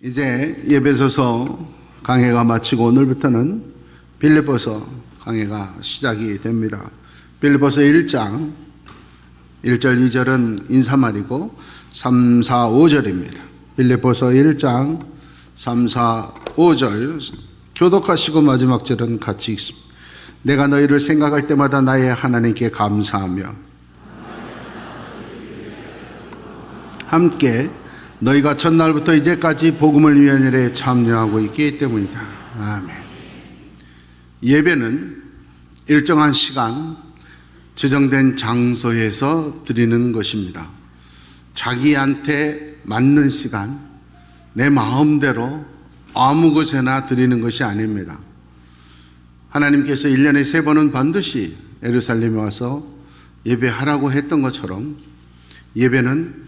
이제 예배소서 강해가 마치고 오늘부터는 빌립보서 강해가 시작이 됩니다. 빌립보서 1장 1절 2절은 인사말이고 3, 4, 5절입니다. 빌립보서 1장 3, 4, 5절 교독하시고 마지막 절은 같이 읽습니다. 내가 너희를 생각할 때마다 나의 하나님께 감사하며 함께 너희가 첫날부터 이제까지 복음을 위한 일에 참여하고 있기 때문이다. 아멘. 예배는 일정한 시간, 지정된 장소에서 드리는 것입니다. 자기한테 맞는 시간, 내 마음대로 아무 곳에나 드리는 것이 아닙니다. 하나님께서 1년에 3번은 반드시 예루살렘에 와서 예배하라고 했던 것처럼 예배는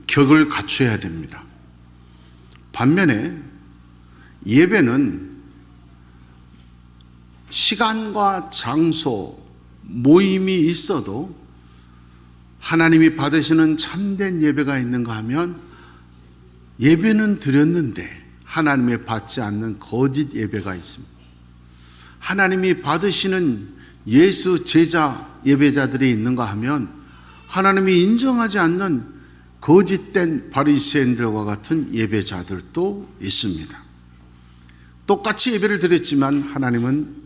격을 갖춰야 됩니다. 반면에 예배는 시간과 장소, 모임이 있어도 하나님이 받으시는 참된 예배가 있는가 하면 예배는 드렸는데 하나님이 받지 않는 거짓 예배가 있습니다. 하나님이 받으시는 예수 제자 예배자들이 있는가 하면 하나님이 인정하지 않는 거짓된 바리새인들과 같은 예배자들도 있습니다. 똑같이 예배를 드렸지만 하나님은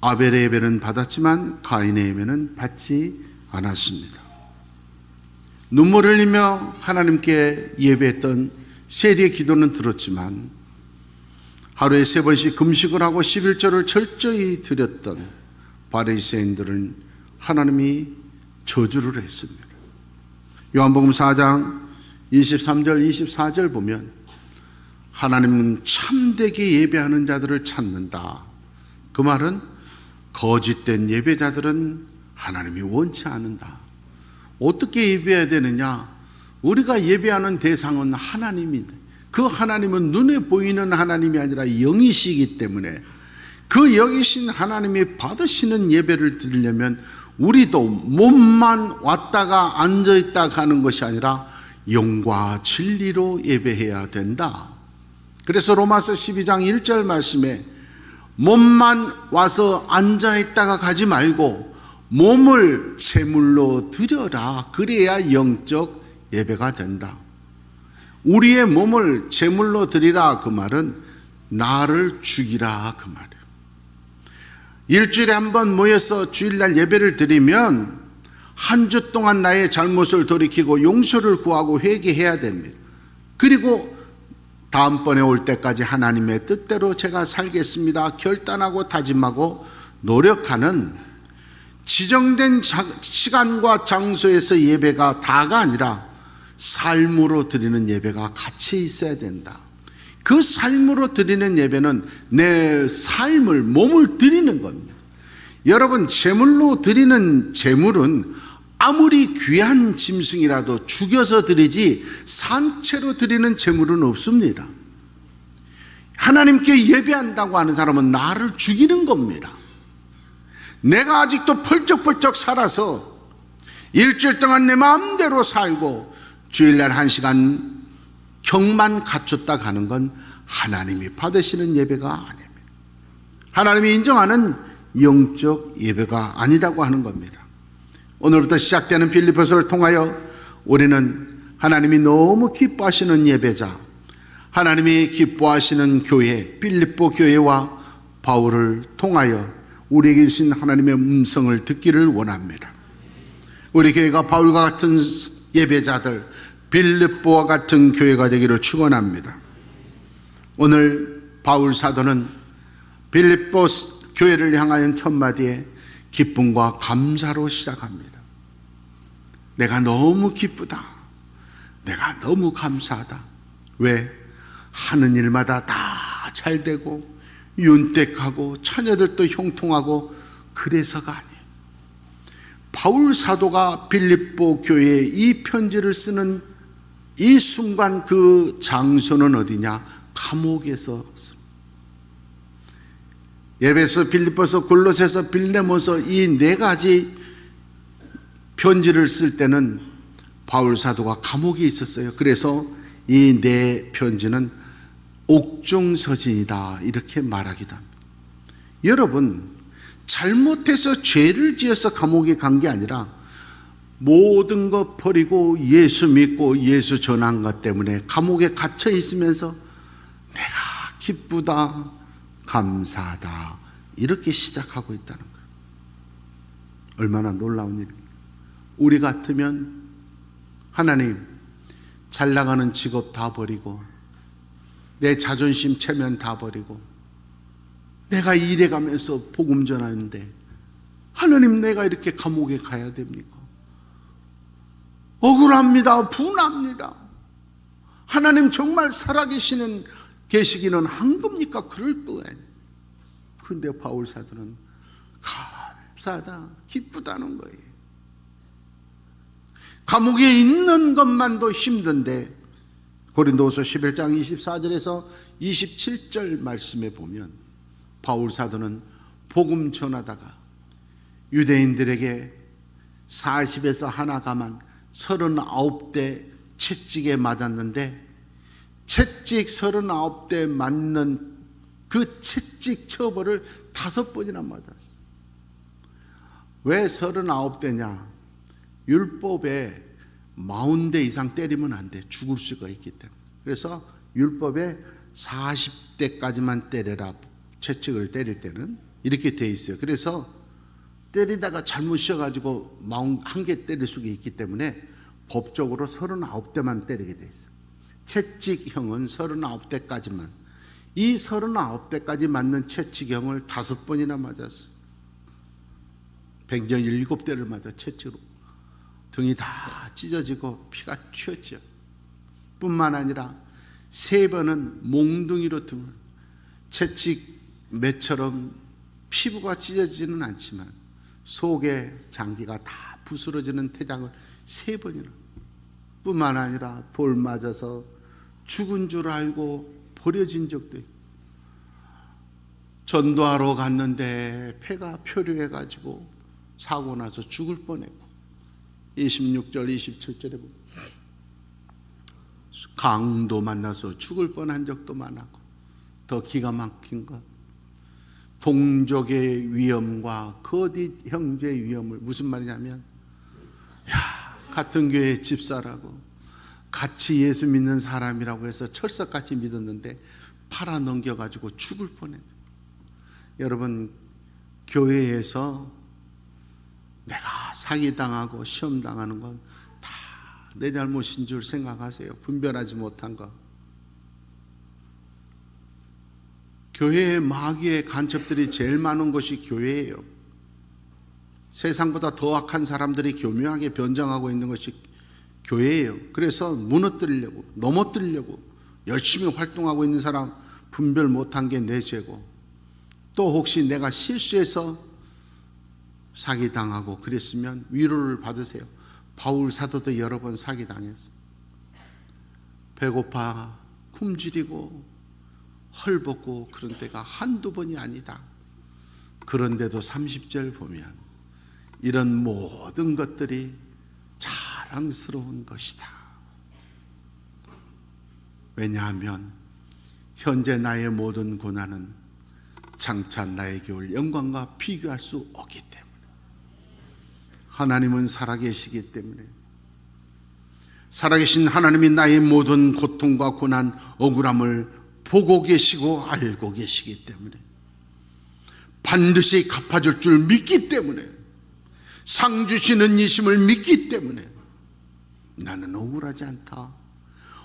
아벨의 예배는 받았지만 가인의 예배는 받지 않았습니다. 눈물을 흘리며 하나님께 예배했던 세리의 기도는 들었지만 하루에 3번씩 금식을 하고 11조를 철저히 드렸던 바리새인들은 하나님이 저주를 했습니다. 요한복음 4장 23절 24절 보면 하나님은 참되게 예배하는 자들을 찾는다. 그 말은 거짓된 예배자들은 하나님이 원치 않는다. 어떻게 예배해야 되느냐? 우리가 예배하는 대상은 하나님인데 그 하나님은 눈에 보이는 하나님이 아니라 영이시기 때문에 그 영이신 하나님이 받으시는 예배를 드리려면 우리도 몸만 왔다가 앉아있다 가는 것이 아니라 영과 진리로 예배해야 된다. 그래서 로마서 12장 1절 말씀에 몸만 와서 앉아있다가 가지 말고 몸을 제물로 드려라. 그래야 영적 예배가 된다. 우리의 몸을 제물로 드리라. 그 말은 나를 죽이라. 그 말이에요. 일주일에 한 번 모여서 주일날 예배를 드리면 한 주 동안 나의 잘못을 돌이키고 용서를 구하고 회개해야 됩니다. 그리고 다음번에 올 때까지 하나님의 뜻대로 제가 살겠습니다 결단하고 다짐하고 노력하는 지정된 시간과 장소에서 예배가 다가 아니라 삶으로 드리는 예배가 같이 있어야 된다. 그 삶으로 드리는 예배는 내 삶을, 몸을 드리는 겁니다. 여러분, 제물로 드리는 제물은 아무리 귀한 짐승이라도 죽여서 드리지 산채로 드리는 제물은 없습니다. 하나님께 예배한다고 하는 사람은 나를 죽이는 겁니다. 내가 아직도 펄쩍펄쩍 살아서 일주일 동안 내 마음대로 살고 주일날 1시간 격만 갖췄다 가는 건 하나님이 받으시는 예배가 아닙니다. 하나님이 인정하는 영적 예배가 아니라고 하는 겁니다. 오늘부터 시작되는 빌립보서를 통하여 우리는 하나님이 너무 기뻐하시는 예배자, 하나님이 기뻐하시는 교회, 빌립보 교회와 바울을 통하여 우리에게 주신 하나님의 음성을 듣기를 원합니다. 우리 교회가 바울과 같은 예배자들, 빌립보와 같은 교회가 되기를 축원합니다. 오늘 바울 사도는 빌립보 교회를 향하여 첫 마디에 기쁨과 감사로 시작합니다. 내가 너무 기쁘다. 내가 너무 감사하다. 왜? 하는 일마다 다 잘 되고 윤택하고 처녀들도 형통하고 그래서가 아니에요. 바울 사도가 빌립보 교회에 이 편지를 쓰는 이 순간 그 장소는 어디냐? 감옥에서. 에베소, 빌립보서, 골로새서, 빌레몬서 이 4가지 편지를 쓸 때는 바울 사도가 감옥에 있었어요. 그래서 이 4 편지는 옥중서진이다 이렇게 말하기도 합니다. 여러분, 잘못해서 죄를 지어서 감옥에 간 게 아니라 모든 것 버리고 예수 믿고 예수 전한 것 때문에 감옥에 갇혀 있으면서 내가 기쁘다 감사하다 이렇게 시작하고 있다는 거예요. 얼마나 놀라운 일입니까? 우리 같으면 하나님, 잘 나가는 직업 다 버리고 내 자존심 체면 다 버리고 내가 일해가면서 복음 전하는데 하나님, 내가 이렇게 감옥에 가야 됩니까? 억울합니다. 분합니다. 하나님 정말 계시기는 한 겁니까? 그럴 거예요. 그런데 바울 사도는 감사하다, 기쁘다는 거예요. 감옥에 있는 것만도 힘든데 고린도후서 11장 24절에서 27절 말씀에 보면 바울 사도는 복음 전하다가 유대인들에게 40에서 하나 가만 39대 채찍에 맞았는데 채찍 39대 맞는 그 채찍 처벌을 5번이나 맞았어요. 왜 39대냐? 율법에 40대 이상 때리면 안 돼. 죽을 수가 있기 때문에. 그래서 율법에 40대까지만 때려라. 채찍을 때릴 때는 이렇게 돼 있어요. 그래서 때리다가 잘못 쉬어가지고 41개 때릴 수가 있기 때문에 법적으로 39대만 때리게 돼 있어요. 채찍형은 39대까지만. 이 39대까지 맞는 채찍형을 5번이나 맞았어요. 백년 7대를 맞아 채찍으로. 등이 다 찢어지고 피가 튀었죠. 뿐만 아니라 3번은 몽둥이로 등을, 채찍 매처럼 피부가 찢어지지는 않지만 속에 장기가 다 부스러지는 태장을 3번이나. 뿐만 아니라 돌 맞아서 죽은 줄 알고 버려진 적도 있고, 전도하러 갔는데 폐가 표류해가지고 사고 나서 죽을 뻔했고, 26절 27절에 보면 강도 만나서 죽을 뻔한 적도 많았고, 더 기가 막힌 것, 동족의 위험과 거짓 형제의 위험을, 무슨 말이냐면 같은 교회 집사라고 같이 예수 믿는 사람이라고 해서 철석같이 믿었는데 팔아 넘겨가지고 죽을 뻔했어요. 여러분, 교회에서 내가 사기당하고 시험당하는 건 다 내 잘못인 줄 생각하세요. 분별하지 못한 거. 교회의 마귀의 간첩들이 제일 많은 것이 교회예요. 세상보다 더 악한 사람들이 교묘하게 변장하고 있는 것이 교회예요. 그래서 무너뜨리려고, 넘어뜨리려고 열심히 활동하고 있는 사람 분별 못한 게 내 죄고, 또 혹시 내가 실수해서 사기당하고 그랬으면 위로를 받으세요. 바울 사도도 여러 번 사기당했어. 배고파 굶주리고 헐벗고 그런 때가 한두 번이 아니다. 그런데도 30절 보면 이런 모든 것들이 자랑스러운 것이다. 왜냐하면 현재 나의 모든 고난은 장차 나에게 올 영광과 비교할 수 없기 때문에. 하나님은 살아계시기 때문에, 살아계신 하나님이 나의 모든 고통과 고난, 억울함을 보고 계시고 알고 계시기 때문에, 반드시 갚아줄 줄 믿기 때문에, 상 주시는 이심을 믿기 때문에 나는 억울하지 않다.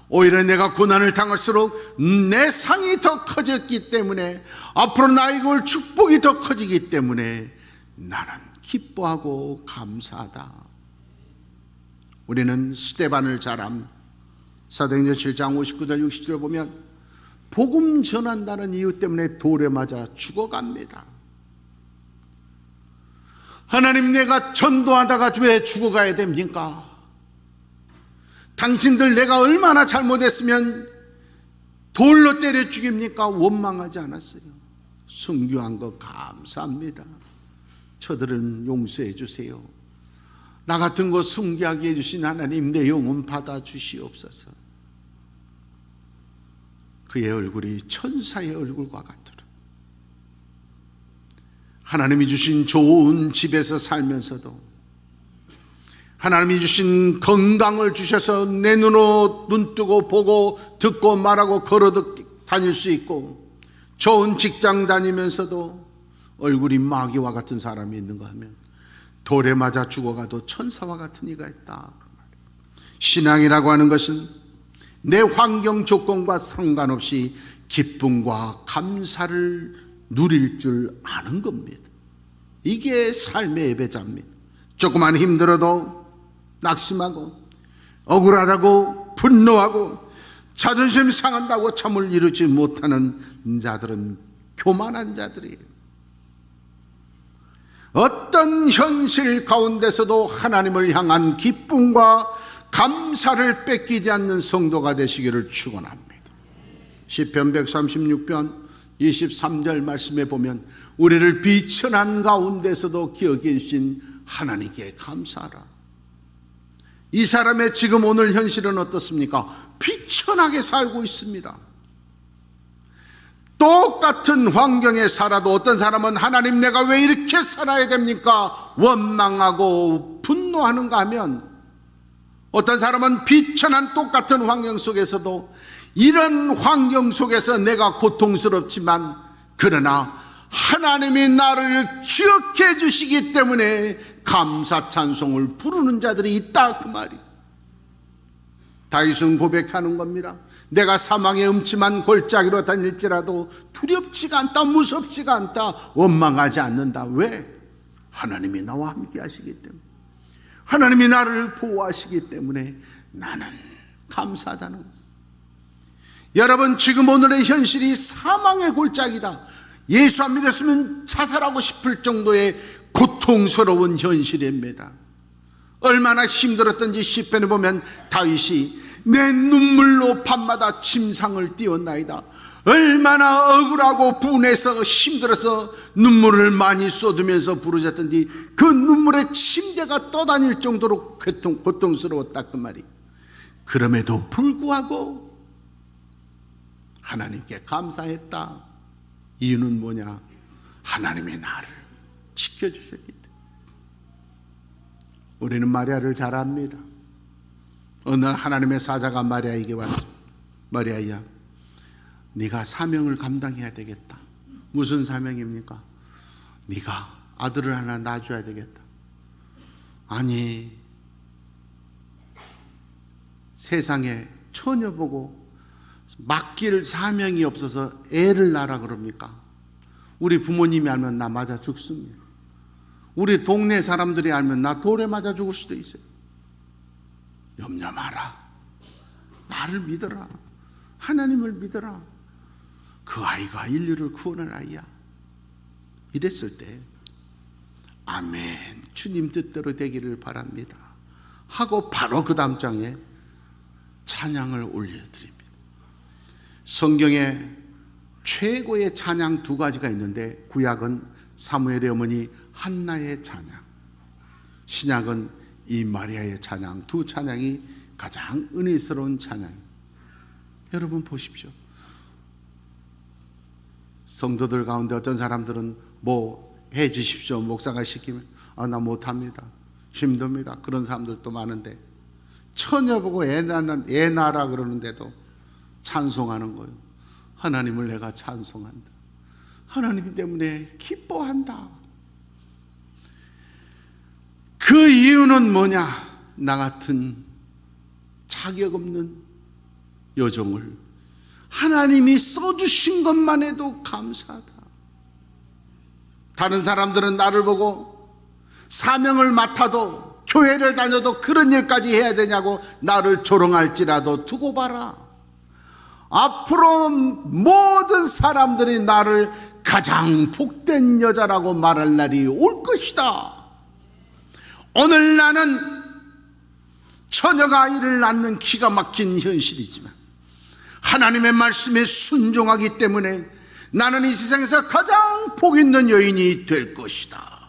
오히려 내가 고난을 당할수록 내 상이 더 커졌기 때문에, 앞으로 나에게 올 축복이 더 커지기 때문에 나는 기뻐하고 감사하다. 우리는 스데반을 잘함. 사도행전 7장 59절 60절 보면 복음 전한다는 이유 때문에 돌에 맞아 죽어갑니다. 하나님, 내가 전도하다가 왜 죽어가야 됩니까? 당신들 내가 얼마나 잘못했으면 돌로 때려 죽입니까? 원망하지 않았어요. 순교한 거 감사합니다. 저들은 용서해 주세요. 나 같은 거 순교하게 해주신 하나님, 내 영혼 받아 주시옵소서. 그의 얼굴이 천사의 얼굴과 같더라. 하나님이 주신 좋은 집에서 살면서도, 하나님이 주신 건강을 주셔서 내 눈으로 눈뜨고 보고 듣고 말하고 걸어 다닐 수 있고, 좋은 직장 다니면서도 얼굴이 마귀와 같은 사람이 있는가 하면 돌에 맞아 죽어가도 천사와 같은 이가 있다. 신앙이라고 하는 것은 내 환경 조건과 상관없이 기쁨과 감사를 누릴 줄 아는 겁니다. 이게 삶의 예배자입니다. 조금만 힘들어도 낙심하고 억울하다고 분노하고 자존심 상한다고 참을 이루지 못하는 자들은 교만한 자들이에요. 어떤 현실 가운데서도 하나님을 향한 기쁨과 감사를 뺏기지 않는 성도가 되시기를 축원합니다. 시편 136편 23절 말씀에 보면 우리를 비천한 가운데서도 기억해 주신 하나님께 감사하라. 이 사람의 지금 오늘 현실은 어떻습니까? 비천하게 살고 있습니다. 똑같은 환경에 살아도 어떤 사람은 하나님 내가 왜 이렇게 살아야 됩니까? 원망하고 분노하는가 하면, 어떤 사람은 비천한 똑같은 환경 속에서도 이런 환경 속에서 내가 고통스럽지만 그러나 하나님이 나를 기억해 주시기 때문에 감사 찬송을 부르는 자들이 있다, 그 말이. 다윗은 고백하는 겁니다. 내가 사망의 음침한 골짜기로 다닐지라도 두렵지가 않다, 무섭지가 않다, 원망하지 않는다. 왜? 하나님이 나와 함께 하시기 때문에, 하나님이 나를 보호하시기 때문에 나는 감사하다는 거예요. 여러분, 지금 오늘의 현실이 사망의 골짜기다. 예수 안 믿었으면 자살하고 싶을 정도의 고통스러운 현실입니다. 얼마나 힘들었던지 시편에 보면 다윗이 내 눈물로 밤마다 침상을 띄웠나이다. 얼마나 억울하고 분해서 힘들어서 눈물을 많이 쏟으면서 부르짖던지 그 눈물의 침대가 떠다닐 정도로 고통스러웠다, 그 말이. 그럼에도 불구하고 하나님께 감사했다. 이유는 뭐냐? 하나님이 나를 지켜주셨기 때문에. 우리는 마리아를 잘 압니다. 어느 날 하나님의 사자가 마리아에게 왔습니다. 마리아야, 네가 사명을 감당해야 되겠다. 무슨 사명입니까? 네가 아들을 하나 낳아줘야 되겠다. 아니, 세상에 처녀 보고 맡길 사명이 없어서 애를 낳으라 그럽니까? 우리 부모님이 알면 나 맞아 죽습니다. 우리 동네 사람들이 알면 나 돌에 맞아 죽을 수도 있어요. 염려 마라. 나를 믿어라. 하나님을 믿어라. 그 아이가 인류를 구원할 아이야. 이랬을 때 아멘, 주님 뜻대로 되기를 바랍니다 하고 바로 그 다음 장에 찬양을 올려드립니다. 성경에 최고의 찬양 두 가지가 있는데, 구약은 사무엘의 어머니 한나의 찬양, 신약은 이 마리아의 찬양, 두 찬양이 가장 은혜스러운 찬양. 여러분 보십시오. 성도들 가운데 어떤 사람들은 뭐 해 주십시오, 목사가 시키면 나 못합니다, 힘듭니다, 그런 사람들도 많은데, 처녀 보고 애 낳으라 그러는데도 찬송하는 거예요. 하나님을 내가 찬송한다. 하나님 때문에 기뻐한다. 그 이유는 뭐냐? 나 같은 자격 없는 여종을 하나님이 써주신 것만 해도 감사하다. 다른 사람들은 나를 보고 사명을 맡아도, 교회를 다녀도 그런 일까지 해야 되냐고 나를 조롱할지라도 두고 봐라. 앞으로 모든 사람들이 나를 가장 복된 여자라고 말할 날이 올 것이다. 오늘 나는 처녀가 아이를 낳는 기가 막힌 현실이지만 하나님의 말씀에 순종하기 때문에 나는 이 세상에서 가장 복 있는 여인이 될 것이다.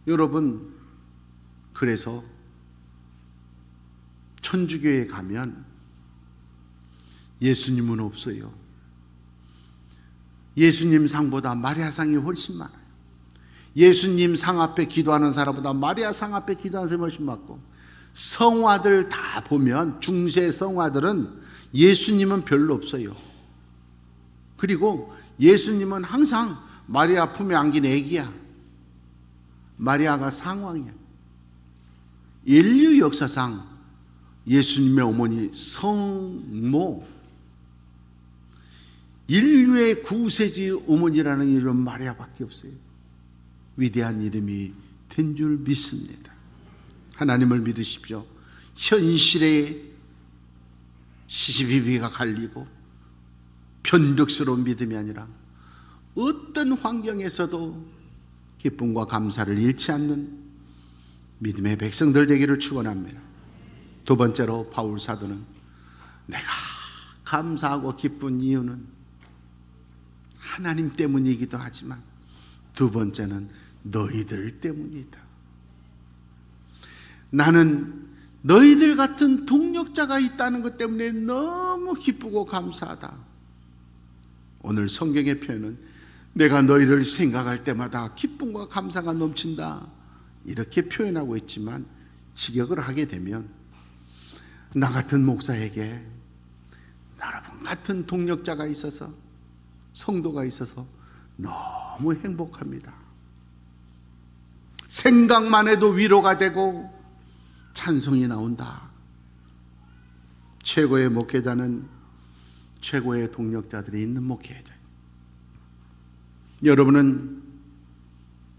여러분, 그래서 천주교에 가면 예수님은 없어요. 예수님 상보다 마리아 상이 훨씬 많아요. 예수님 상 앞에 기도하는 사람보다 마리아 상 앞에 기도하는 사람이 훨씬 많고, 성화들 다 보면 중세 성화들은 예수님은 별로 없어요. 그리고 예수님은 항상 마리아 품에 안긴 애기야. 마리아가 상왕이야. 인류 역사상 예수님의 어머니 성모, 인류의 구세주의 어머니라는 이름 마리아밖에 없어요. 위대한 이름이 된 줄 믿습니다. 하나님을 믿으십시오. 현실에 시시비비가 갈리고 변덕스러운 믿음이 아니라 어떤 환경에서도 기쁨과 감사를 잃지 않는 믿음의 백성들 되기를 축원합니다. 두 번째로 바울 사도는 내가 감사하고 기쁜 이유는 하나님 때문이기도 하지만 두 번째는 너희들 때문이다. 나는 너희들 같은 동력자가 있다는 것 때문에 너무 기쁘고 감사하다. 오늘 성경의 표현은 내가 너희를 생각할 때마다 기쁨과 감사가 넘친다, 이렇게 표현하고 있지만 직역을 하게 되면 나 같은 목사에게 여러분 같은 동력자가 있어서, 성도가 있어서 너무 행복합니다. 생각만 해도 위로가 되고 찬송이 나온다. 최고의 목회자는 최고의 동력자들이 있는 목회자. 여러분은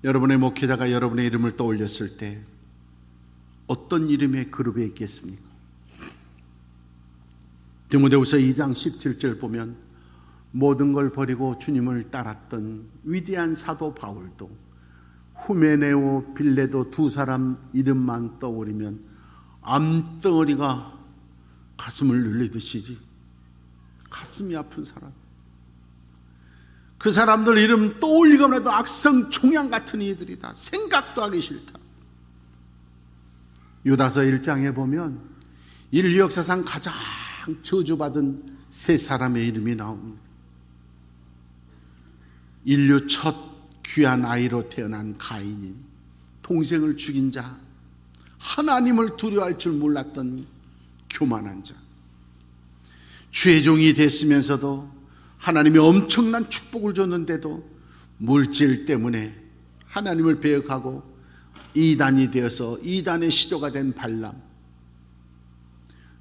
여러분의 목회자가 여러분의 이름을 떠올렸을 때 어떤 이름의 그룹에 있겠습니까? 디모데후서 2장 17절 보면 모든 걸 버리고 주님을 따랐던 위대한 사도 바울도 후메네오, 빌레도 두 사람 이름만 떠오르면 암덩어리가 가슴을 눌리듯이 가슴이 아픈 사람, 그 사람들 이름 떠올리기만 해도 악성 종양 같은 이들이다. 생각도 하기 싫다. 유다서 1장에 보면 인류 역사상 가장 저주받은 세 사람의 이름이 나옵니다. 인류 첫 귀한 아이로 태어난 가인이 동생을 죽인 자, 하나님을 두려워할 줄 몰랐던 교만한 자, 죄종이 됐으면서도 하나님이 엄청난 축복을 줬는데도 물질 때문에 하나님을 배역하고 이단이 되어서 이단의 시도가 된 발람,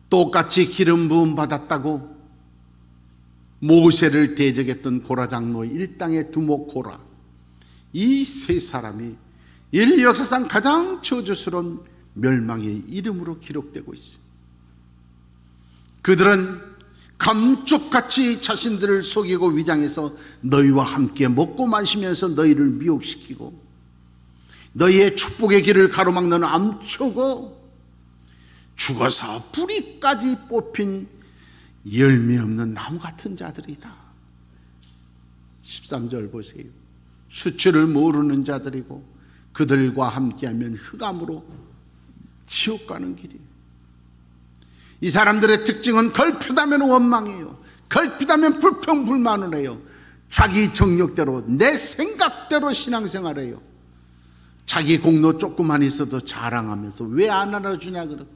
똑같이 기름 부음 받았다고 모세를 대적했던 고라 장로 일당의 두목 고라, 이 세 사람이 인류 역사상 가장 저주스러운 멸망의 이름으로 기록되고 있습니다. 그들은 감쪽같이 자신들을 속이고 위장해서 너희와 함께 먹고 마시면서 너희를 미혹시키고 너희의 축복의 길을 가로막는 암초고 죽어서 뿌리까지 뽑힌 열매 없는 나무 같은 자들이다. 13절 보세요. 수치를 모르는 자들이고 그들과 함께하면 흑암으로 지옥 가는 길이에요. 이 사람들의 특징은 걸핏하면 원망해요. 걸핏하면 불평불만을 해요. 자기 정력대로 내 생각대로 신앙생활해요. 자기 공로 조금만 있어도 자랑하면서 왜 안 알아주냐 그러고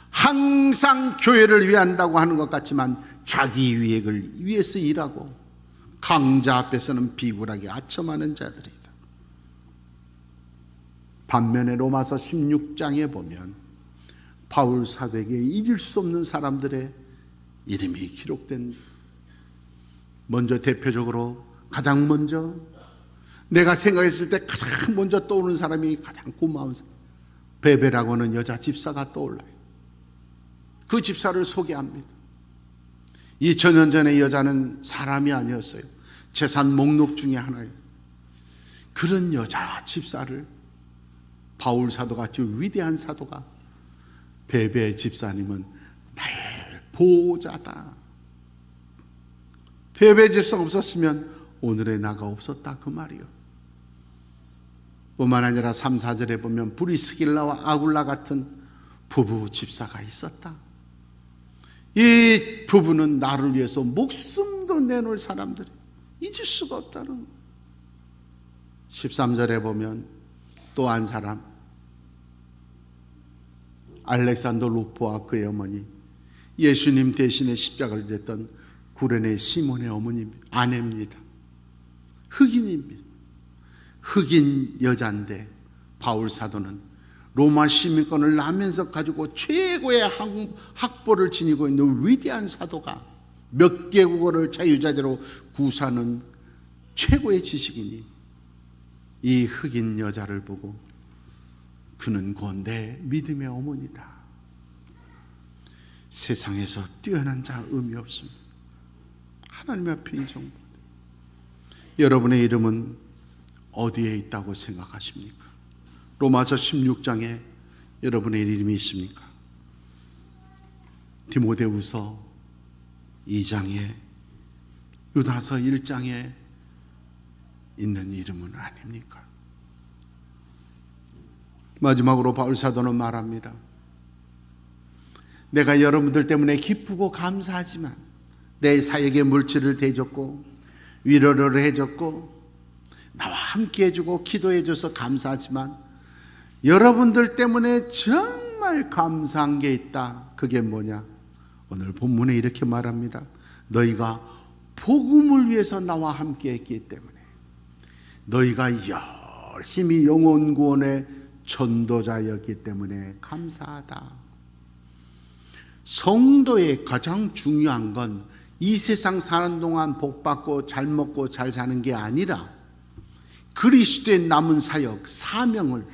항상 교회를 위한다고 하는 것 같지만 자기 유익을 위해서 일하고 강자 앞에서는 비굴하게 아첨하는 자들이다. 반면에 로마서 16장에 보면 바울 사도에게 잊을 수 없는 사람들의 이름이 기록된, 먼저 대표적으로 가장 먼저 내가 생각했을 때 가장 먼저 떠오르는 사람이 가장 고마운 사람, 베베라고 하는 여자 집사가 떠올라요. 그 집사를 소개합니다. 2000년 전의 여자는 사람이 아니었어요. 재산 목록 중에 하나예요. 그런 여자 집사를 바울 사도같이 위대한 사도가, 베베 집사님은 나의 보호자다. 베베 집사가 없었으면 오늘의 나가 없었다, 그 말이요. 뿐만 아니라 3, 4절에 보면 브리스길라와 아굴라 같은 부부 집사가 있었다. 이 부부는 나를 위해서 목숨도 내놓을 사람들이 잊을 수가 없다는 거예요. 13절에 보면 또 한 사람, 알렉산더 루포와 그의 어머니, 예수님 대신에 십자가를 졌던 구레네 시몬의 어머님, 아내입니다. 흑인입니다. 흑인 여자인데 바울 사도는 로마 시민권을 나면서 가지고 최고의 학벌을 지니고 있는 위대한 사도가 몇 개국어를 자유자재로 구사하는 최고의 지식인이 이 흑인 여자를 보고 그는 곧 내 믿음의 어머니다. 세상에서 뛰어난 자 의미 없습니다. 하나님 앞에 인정받아요. 여러분의 이름은 어디에 있다고 생각하십니까? 로마서 16장에 여러분의 이름이 있습니까? 디모데후서 2장에, 유다서 1장에 있는 이름은 아닙니까? 마지막으로 바울 사도는 말합니다. 내가 여러분들 때문에 기쁘고 감사하지만 내 사역의 물질을 대줬고 위로를 해줬고 나와 함께 해주고 기도해줘서 감사하지만 여러분들 때문에 정말 감사한 게 있다. 그게 뭐냐? 오늘 본문에 이렇게 말합니다. 너희가 복음을 위해서 나와 함께 했기 때문에, 너희가 열심히 영혼 구원의 전도자였기 때문에 감사하다. 성도의 가장 중요한 건 이 세상 사는 동안 복 받고 잘 먹고 잘 사는 게 아니라 그리스도의 남은 사역, 사명을,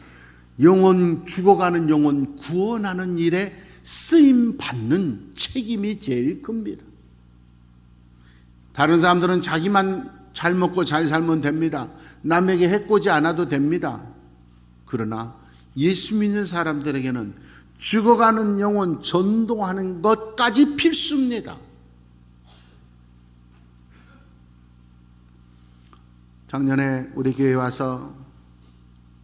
영혼, 죽어가는 영혼 구원하는 일에 쓰임 받는 책임이 제일 큽니다. 다른 사람들은 자기만 잘 먹고 잘 살면 됩니다. 남에게 해코지 않아도 됩니다. 그러나 예수 믿는 사람들에게는 죽어가는 영혼 전도하는 것까지 필수입니다. 작년에 우리 교회에 와서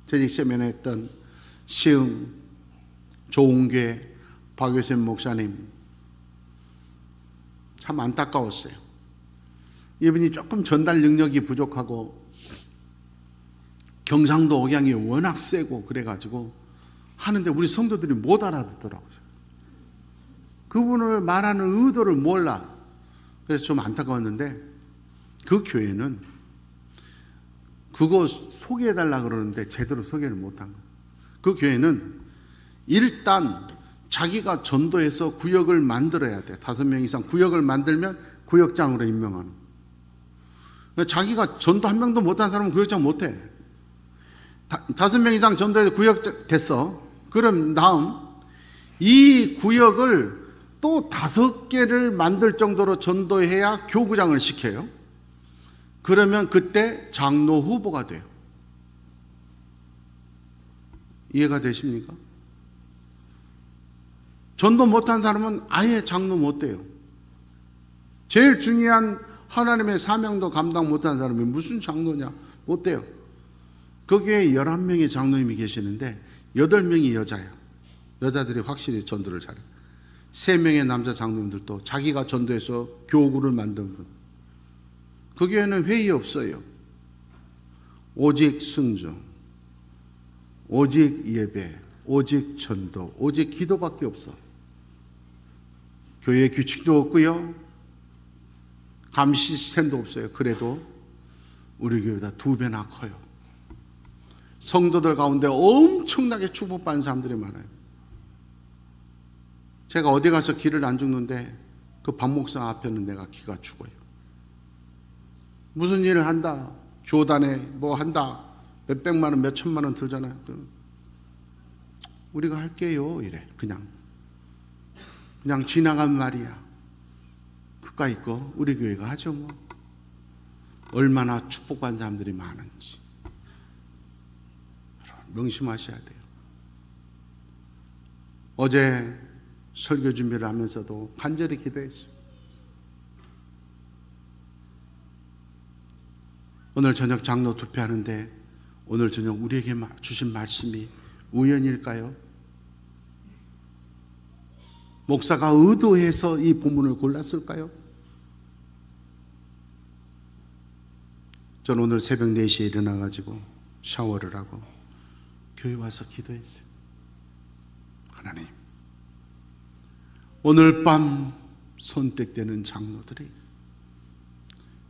재직세면에 했던 시흥 좋은교회 박효신 목사님, 참 안타까웠어요. 이분이 조금 전달 능력이 부족하고 경상도 억양이 워낙 세고 그래가지고 하는데 우리 성도들이 못 알아듣더라고요. 그분을 말하는 의도를 몰라. 그래서 좀 안타까웠는데 그 교회는 그거 소개해달라 그러는데 제대로 소개를 못한 거예요. 그 교회는 일단 자기가 전도해서 구역을 만들어야 돼. 5명 이상 구역을 만들면 구역장으로 임명하는. 자기가 전도 한 명도 못한 사람은 구역장 못해. 5명 이상 전도해서 구역장 됐어. 그럼 다음 이 구역을 또 5개를 만들 정도로 전도해야 교구장을 시켜요. 그러면 그때 장로 후보가 돼요. 이해가 되십니까? 전도 못한 사람은 아예 장로 못 돼요. 제일 중요한 하나님의 사명도 감당 못한 사람이 무슨 장로냐? 못 돼요. 거기에 11명의 장로님이 계시는데 8명이 여자예요. 여자들이 확실히 전도를 잘해요. 3명의 남자 장로님들도 자기가 전도해서 교구를 만든 분. 거기에는 회의 없어요. 오직 순종, 오직 예배, 오직 전도, 오직 기도밖에 없어. 교회 규칙도 없고요. 감시 시스템도 없어요. 그래도 우리 교회보다 2배나 커요. 성도들 가운데 엄청나게 축복받는 사람들이 많아요. 제가 어디 가서 기를 안 죽는데 그 박목사 앞에는 내가 기가 죽어요. 무슨 일을 한다, 교단에 뭐 한다, 몇백만 원, 몇천만 원 들잖아요. 우리가 할게요 이래. 그냥 지나간 말이야. 그까이 거 우리 교회가 하죠 뭐. 얼마나 축복받은 사람들이 많은지 명심하셔야 돼요. 어제 설교 준비를 하면서도 간절히 기도했어요. 오늘 저녁 장로 투표하는데 오늘 저녁 우리에게 주신 말씀이 우연일까요? 목사가 의도해서 이 본문을 골랐을까요? 저는 오늘 새벽 4시에 일어나가지고 샤워를 하고 교회 와서 기도했어요. 하나님, 오늘 밤 선택되는 장로들이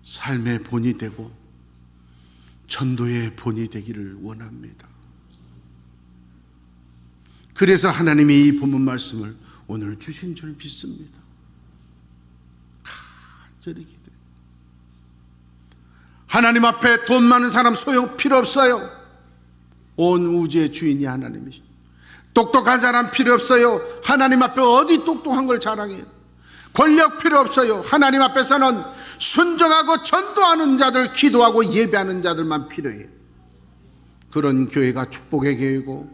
삶의 본이 되고 전도의 본이 되기를 원합니다. 그래서 하나님이 이 본문 말씀을 오늘 주신 줄 믿습니다. 간절히 기도해요. 하나님 앞에 돈 많은 사람 소용 필요 없어요. 온 우주의 주인이 하나님이시죠. 똑똑한 사람 필요 없어요. 하나님 앞에 어디 똑똑한 걸 자랑해요. 권력 필요 없어요. 하나님 앞에서는 순종하고 전도하는 자들, 기도하고 예배하는 자들만 필요해요. 그런 교회가 축복의 교회고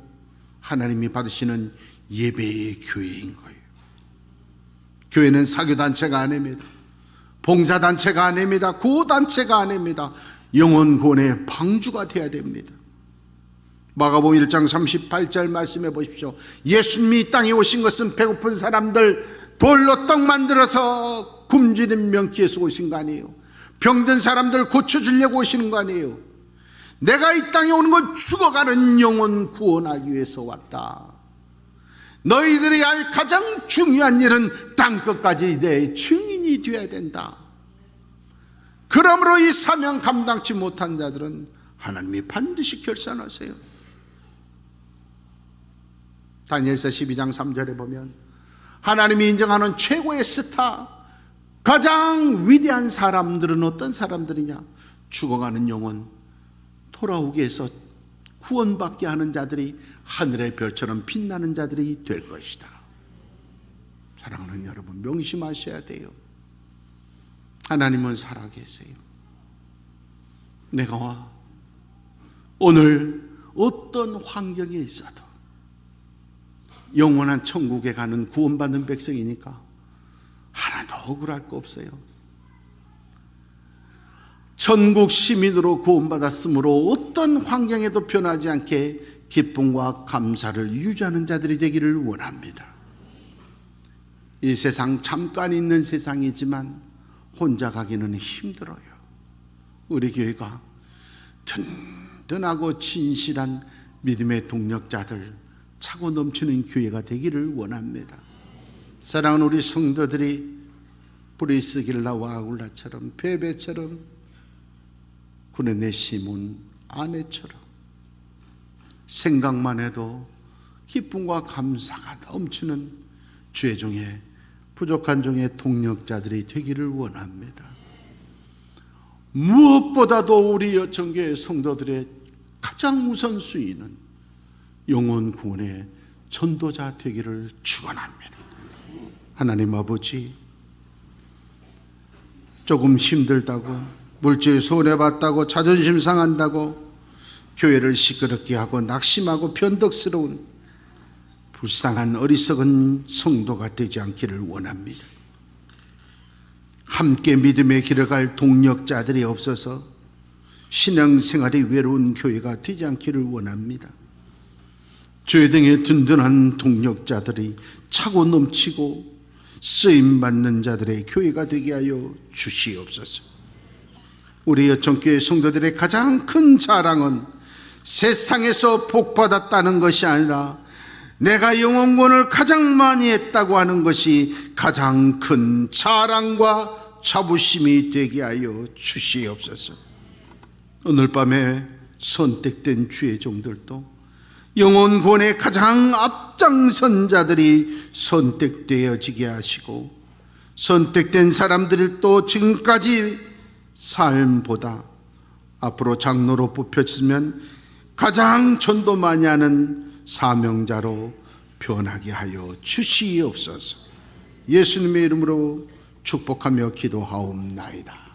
하나님이 받으시는 예배의 교회인 거예요. 교회는 사교단체가 아닙니다. 봉사단체가 아닙니다. 구호단체가 아닙니다. 영혼 구원의 방주가 되어야 됩니다. 마가복음 1장 38절 말씀해 보십시오. 예수님이 이 땅에 오신 것은 배고픈 사람들 돌로 떡 만들어서 굶주린 명기에서 오신 거 아니에요. 병든 사람들 고쳐주려고 오시는 거 아니에요. 내가 이 땅에 오는 건 죽어가는 영혼 구원하기 위해서 왔다. 너희들이 할 가장 중요한 일은 땅끝까지 내 증인이 되어야 된다. 그러므로 이 사명 감당치 못한 자들은 하나님이 반드시 결산하세요. 다니엘서 12장 3절에 보면 하나님이 인정하는 최고의 스타, 가장 위대한 사람들은 어떤 사람들이냐? 죽어가는 영혼 돌아오게 해서 구원받게 하는 자들이 하늘의 별처럼 빛나는 자들이 될 것이다. 사랑하는 여러분, 명심하셔야 돼요. 하나님은 살아계세요. 내가 오늘 어떤 환경에 있어도 영원한 천국에 가는 구원받는 백성이니까 하나도 억울할 거 없어요. 천국 시민으로 구원받았으므로 어떤 환경에도 변하지 않게 기쁨과 감사를 유지하는 자들이 되기를 원합니다. 이 세상 잠깐 있는 세상이지만 혼자 가기는 힘들어요. 우리 교회가 든든하고 진실한 믿음의 동력자들, 차고 넘치는 교회가 되기를 원합니다. 사랑하는 우리 성도들이 브리스길라와 아굴라처럼, 베베처럼, 구레네 시몬 아내처럼 생각만 해도 기쁨과 감사가 넘치는 주의 종의 부족한 종의 동력자들이 되기를 원합니다. 무엇보다도 우리 여천교회 성도들의 가장 우선순위는 영혼 구원의 전도자 되기를 축원합니다. 하나님 아버지, 조금 힘들다고, 물질 손해봤다고, 자존심 상한다고 교회를 시끄럽게 하고 낙심하고 변덕스러운 불쌍한 어리석은 성도가 되지 않기를 원합니다. 함께 믿음의 길을 갈 동력자들이 없어서 신앙생활이 외로운 교회가 되지 않기를 원합니다. 주의 등에 든든한 동력자들이 차고 넘치고 쓰임받는 자들의 교회가 되게 하여 주시옵소서. 우리 여천교회 성도들의 가장 큰 자랑은 세상에서 복받았다는 것이 아니라 내가 영혼구원을 가장 많이 했다고 하는 것이 가장 큰 자랑과 자부심이 되게 하여 주시옵소서. 오늘 밤에 선택된 주의 종들도 영혼구원의 가장 앞장선 자들이 선택되어지게 하시고, 선택된 사람들이 또 지금까지 삶보다 앞으로 장로로 뽑혀지면 가장 전도 많이 하는 사명자로 변하게 하여 주시옵소서. 예수님의 이름으로 축복하며 기도하옵나이다.